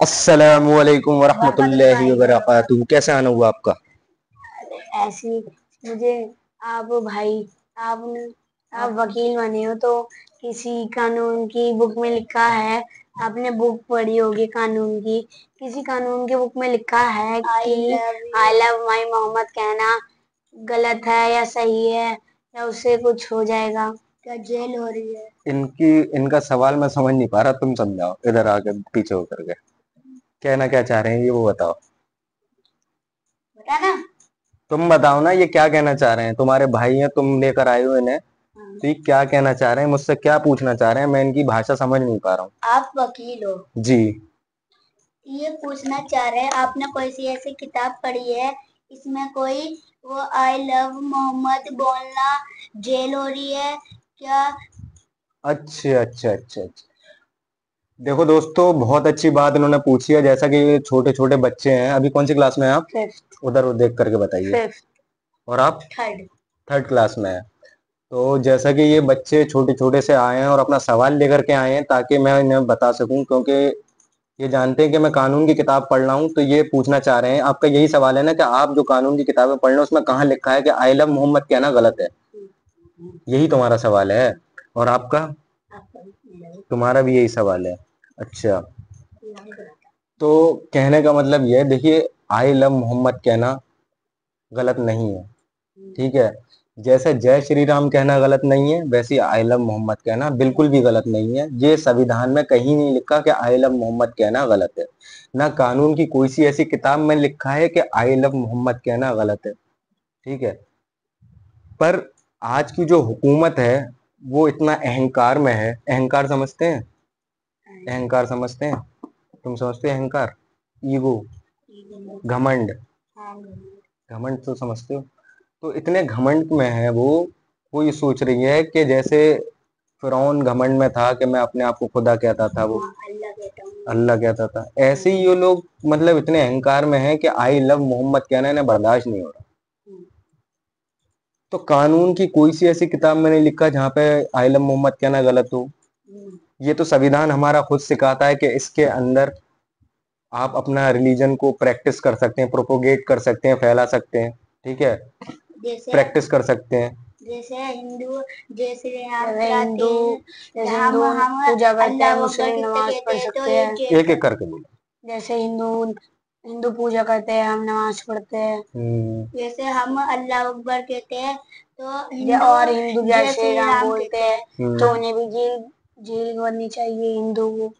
अस्सलामुअलैकुम वरहमतुल्लाहि वबरकातुहू। कैसे आना हुआ आपका? ऐसी मुझे आप भाई आपने आप वकील बने हो तो किसी कानून की बुक में लिखा है। आपने बुक पढ़ी होगी कानून की। किसी कानून की बुक में लिखा है कि आई लव माई मोहम्मद कहना गलत है या सही है, या उससे कुछ हो जाएगा, क्या जेल हो रही है? इनकी इनका सवाल मैं समझ नहीं पा रहा, तुम समझाओ। इधर आके पीछे होकर के कहना क्या चाह रहे हैं ये वो बताओ। बता ना। तुम बताओ ना, ये क्या कहना चाह रहे हैं? तुम्हारे भाई हैं, तुम लेकर आए हो इन्हें, तो ये क्या कहना चाह रहे हैं, मुझसे क्या पूछना चाह रहे हैं? मैं इनकी भाषा समझ नहीं पा रहा हूँ। आप वकील हो, जी। ये पूछना चाह रहे हैं आपने कोई सी ऐसी किताब पढ़ी है इसमें कोई वो आई लव मोहम्मद बोलना जेल हो रही है क्या? अच्छा अच्छा अच्छा अच्छा। देखो दोस्तों, बहुत अच्छी बात इन्होंने पूछी है। जैसा कि ये छोटे छोटे बच्चे हैं, अभी कौन सी क्लास में हैं आप? फिफ्थ। उधर वो देख करके बताइए। फिफ्थ। और आप? थर्ड। थर्ड क्लास में है। तो जैसा कि ये बच्चे छोटे छोटे से आए हैं और अपना सवाल लेकर के आए हैं, ताकि मैं इन्हें बता सकूं, क्योंकि ये जानते हैं कि मैं कानून की किताब पढ़ रहा हूं, तो ये पूछना चाह रहे हैं। आपका यही सवाल है ना कि आप जो कानून की किताबें पढ़ रहे हैं उसमें कहाँ लिखा है कि आई लव मोहम्मद कहना गलत है? यही तुम्हारा सवाल है? और आपका? तुम्हारा भी यही सवाल है। अच्छा। तो कहने का मतलब ये है, देखिए, आई लव मोहम्मद कहना गलत नहीं है, ठीक है। जैसे जय श्री राम कहना गलत नहीं है, वैसे आई लव मोहम्मद कहना बिल्कुल भी गलत नहीं है। ये संविधान में कहीं नहीं लिखा कि आई लव मोहम्मद कहना गलत है। ना कानून की कोई सी ऐसी किताब में लिखा है कि आई लव मोहम्मद कहना गलत है, ठीक है। पर आज की जो हुकूमत है वो इतना अहंकार में है। अहंकार समझते हैं? अहंकार समझते हैं? तुम समझते हो अहंकार? ईगो, घमंड। घमंड तो समझते हो? तो इतने घमंड में है वो ये सोच रही है कि जैसे फिरौन घमंड में था कि मैं अपने आप को खुदा कहता था, वो अल्लाह कहता था, ऐसे ही ये लोग मतलब इतने अहंकार में है कि आई लव मोहम्मद कहना इन्हें बर्दाश्त नहीं हो रहा। तो कानून की कोई सी ऐसी किताब में नहीं लिखा जहाँ पे आई लव मोहम्मद कहना गलत हो। ये तो संविधान हमारा खुद सिखाता है कि इसके अंदर आप अपना रिलीजन को प्रैक्टिस कर सकते हैं, प्रोपोगेट कर सकते हैं, फैला सकते हैं, ठीक है, जैसे प्रैक्टिस कर सकते हैं। जैसे हिंदू, जैसे हिंदू, जैसे हिंदू पूजा करते हैं, मुस्लिम नमाज पढ़ सकते हैं। एक एक करके बोलो। जैसे हिंदू हिंदू पूजा करते हैं, हम नमाज पढ़ते हैं। जैसे हम अल्लाह अकबर कहते हैं तो हिंदू जय श्री राम बोलते हैं, तो उन्हें भी जेल जेल बननी चाहिए हिंदू को।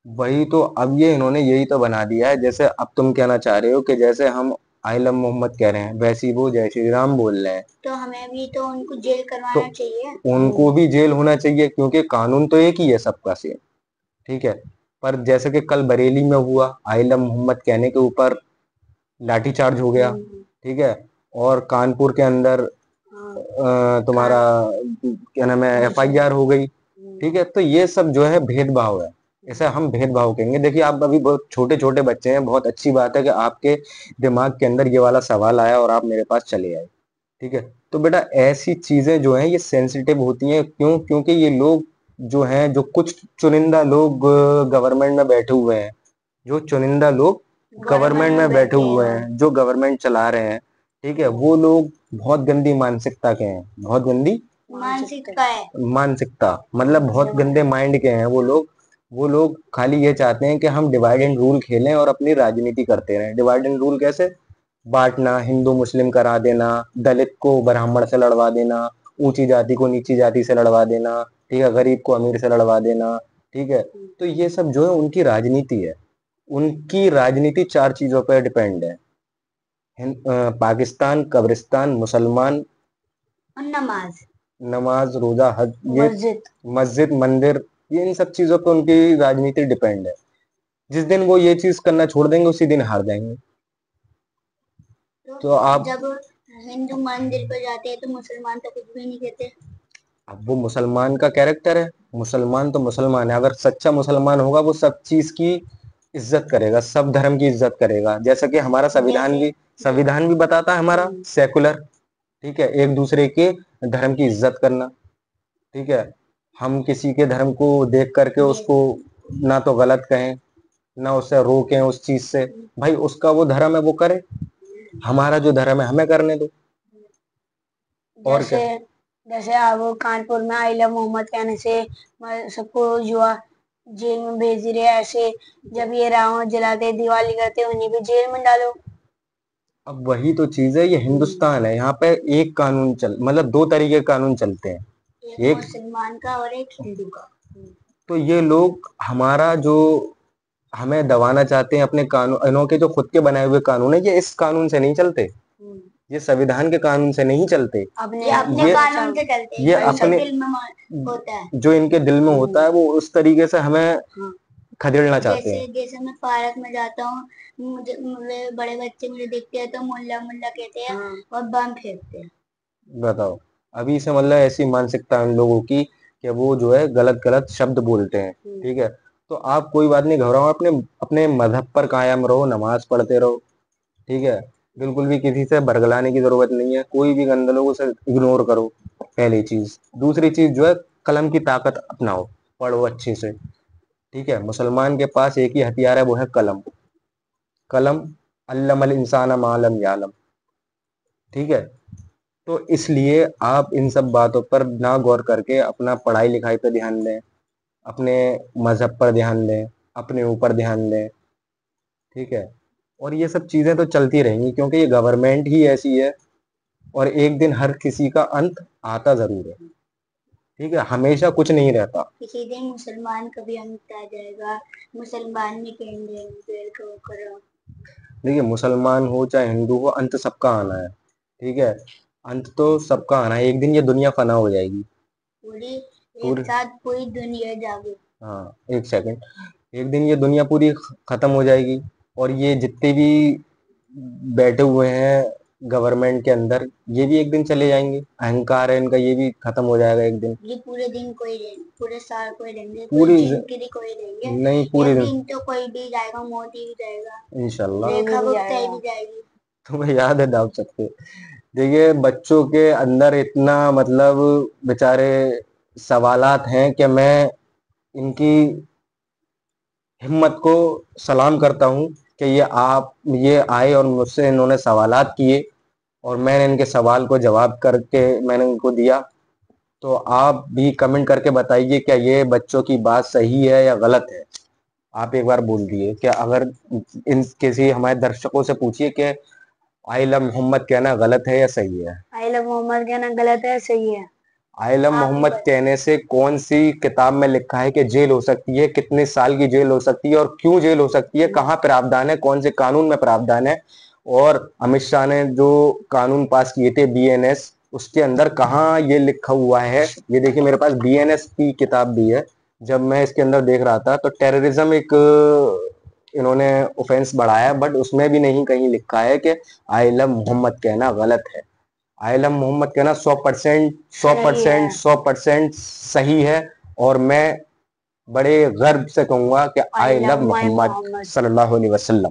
वही तो, अब ये इन्होंने यही तो बना दिया है। जैसे अब तुम कहना चाह रहे हो कि जैसे हम आई लव मोहम्मद कह रहे हैं, वैसे ही वो जय श्री राम बोल रहे हैं, तो हमें भी तो उनको जेल करवाना चाहिए। तो उनको भी जेल होना चाहिए, क्योंकि कानून तो एक ही है सबका सेम, ठीक है। पर जैसे कि कल बरेली में हुआ, आई लव मोहम्मद कहने के ऊपर लाठीचार्ज हो गया, ठीक है। और कानपुर के अंदर तुम्हारा क्या नाम है, FIR हो गई, ठीक है। तो ये सब जो है भेदभाव है, इसे हम भेदभाव कहेंगे। देखिए, आप अभी बहुत छोटे छोटे बच्चे हैं, बहुत अच्छी बात है कि आपके दिमाग के अंदर ये वाला सवाल आया और आप मेरे पास चले आए, ठीक है। तो बेटा, ऐसी चीजें जो हैं ये सेंसिटिव होती हैं, क्यों? क्योंकि ये लोग जो हैं, जो कुछ चुनिंदा लोग गवर्नमेंट में बैठे हुए हैं, जो चुनिंदा लोग गवर्नमेंट में बैठे हुए हैं, जो गवर्नमेंट चला रहे हैं, ठीक है, वो लोग बहुत गंदी मानसिकता के हैं, बहुत गंदी मानसिकता है। मानसिकता मतलब बहुत गंदे माइंड के हैं वो लोग। वो लोग खाली ये चाहते हैं कि हम डिवाइड एंड रूल खेलें और अपनी राजनीति करते रहें। डिवाइड एंड रूल कैसे? बांटना, हिंदू मुस्लिम करा देना, दलित को ब्राह्मण से लड़वा देना, ऊंची जाति को नीची जाति से लड़वा देना, ठीक है, गरीब को अमीर से लड़वा देना, ठीक है। तो ये सब जो है उनकी राजनीति है। उनकी राजनीति चार चीजों पर डिपेंड है: पाकिस्तान, कब्रिस्तान, मुसलमान और नमाज, नमाज, रोजा, हज, ये मस्जिद। मस्जिद, मंदिर, ये इन सब चीजों पर उनकी राजनीति डिपेंड है। जिस दिन वो ये चीज करना छोड़ देंगे उसी दिन हार जाएंगे। तो आप जब हिंदू मंदिर पर जाते हैं तो मुसलमान तो कुछ भी नहीं कहते। अब वो मुसलमान का कैरेक्टर है, मुसलमान तो मुसलमान है। अगर सच्चा मुसलमान होगा वो सब चीज की इज्जत करेगा, सब धर्म की इज्जत करेगा। जैसा कि हमारा संविधान भी बताता है, हमारा सेकुलर, ठीक है, एक दूसरे के धर्म की इज्जत करना, ठीक है। हम किसी के धर्म को देख करके उसको ना तो गलत कहें, ना उसे रोकें उस चीज से। भाई उसका वो धर्म है वो करे, हमारा जो धर्म है हमें करने दो। और जैसे क्या। जैसे अब कानपुर में आई लव मोहम्मद कहने से सबको युवा जेल में भेज रहे हैं, ऐसे जब ये रावण जलाते दिवाली करते उन्हें भी जेल में डालो। अब वही तो चीज है, ये हिंदुस्तान है, यहाँ पे एक कानून चल मतलब दो तरीके के कानून चलते हैं। एक एक, मुसलमान का और एक हिंदू का। तो ये लोग हमारा जो हमें दबाना चाहते हैं अपने कानून, इन्हों के जो खुद के बनाए हुए कानून है, ये इस कानून से नहीं चलते, ये संविधान के कानून से नहीं चलते। ये अपने कानून से चलते हैं, ये जो अपने दिल में होता है। जो इनके दिल में होता है वो उस तरीके से हमें खदेड़ना चाहते जैसे हैं। जैसे मैं पार्क में जाता हूँ, मुझे बड़े बच्चे मुझे दिखते हैं तो मुल्ला मुल्ला कहते हैं और बम फेंकते हैं। बताओ, अभी से मतलब ऐसी मानसिकता है उन लोगों की कि वो जो है गलत गलत शब्द बोलते हैं। ठीक है, तो आप कोई बात नहीं घबराओ, अपने अपने मजहब पर कायम रहो, नमाज पढ़ते रहो। ठीक है, बिल्कुल भी किसी से बरगलाने की जरूरत नहीं है, कोई भी गंदे लोगों से इग्नोर करो, पहली चीज। दूसरी चीज जो है, कलम की ताकत अपनाओ, पढ़ो अच्छे से। ठीक है, मुसलमान के पास एक ही हथियार है, वो है कलम। कलम, अल्लमल इंसान मा लम यालम। ठीक है, तो इसलिए आप इन सब बातों पर ना गौर करके अपना पढ़ाई लिखाई पर ध्यान दें, अपने मजहब पर ध्यान दें, अपने ऊपर ध्यान दें। ठीक है, और ये सब चीजें तो चलती रहेंगी क्योंकि ये गवर्नमेंट ही ऐसी है, और एक दिन हर किसी का अंत आता जरूर है। ठीक है, हमेशा कुछ नहीं रहता। किसी दिन मुसलमान का भी अंत आ जाएगा, मुसलमान भी कहेंगे पेड़ को करो। देखिए, मुसलमान हो चाहे हिंदू हो, अंत सबका आना है। ठीक है, अंत तो सबका आना है, एक दिन ये दुनिया फना हो जाएगी। पूरी पूरी, एक साथ पूरी दुनिया जागे। हाँ एक सेकंड, एक दिन ये दुनिया पूरी खत्म हो जाएगी, और ये जितने भी बैठे हुए हैं गवर्नमेंट के अंदर, ये भी एक दिन चले जाएंगे, अहंकार है इनका, ये भी खत्म हो जाएगा एक दिन। ये पूरे दिन कोई रहेंगे, पूरे साल कोई रहेंगे, कोई पूरी जिंदगी कोई रहेंगे। नहीं, पूरी एक दिन तो कोई भी जाएगा, मोदी भी जाएगा, इंशाल्लाह। रेखा गुप्ता भी जाएगी। तुम्हें याद है दाव सकते। देखिए, बच्चों के अंदर इतना मतलब बेचारे सवालात हैं कि मैं इनकी हिम्मत को सलाम करता हूँ कि ये आए और मुझसे इन्होंने सवालात किए, और मैंने इनके सवाल को जवाब करके मैंने इनको दिया। तो आप भी कमेंट करके बताइए क्या ये बच्चों की बात सही है या गलत है। आप एक बार बोल दिए क्या, अगर इन किसी हमारे दर्शकों से पूछिए कि आई लव मोहम्मद कहना गलत है या सही है। आई लव मोहम्मद कहना गलत है सही है? आई लव मोहम्मद कहने से कौन सी किताब में लिखा है कि जेल हो सकती है, कितने साल की जेल हो सकती है, और क्यों जेल हो सकती है, कहाँ प्रावधान है, कौन से कानून में प्रावधान है। और अमित शाह ने जो कानून पास किए थे बीएनएस, उसके अंदर कहाँ ये लिखा हुआ है। ये देखिए, मेरे पास बीएनएस की किताब भी है। जब मैं इसके अंदर देख रहा था तो टेररिज्म एक इन्होंने ऑफेंस बढ़ाया, बट उसमें भी नहीं कहीं लिखा है कि आई लव मोहम्मद कहना गलत है। आई लव मोहम्मद कहना 100%, 100%, 100% सही है। और मैं बड़े गर्व से कहूंगा कि आई लव मोहम्मद सल्लल्लाहु अलैहि वसल्लम।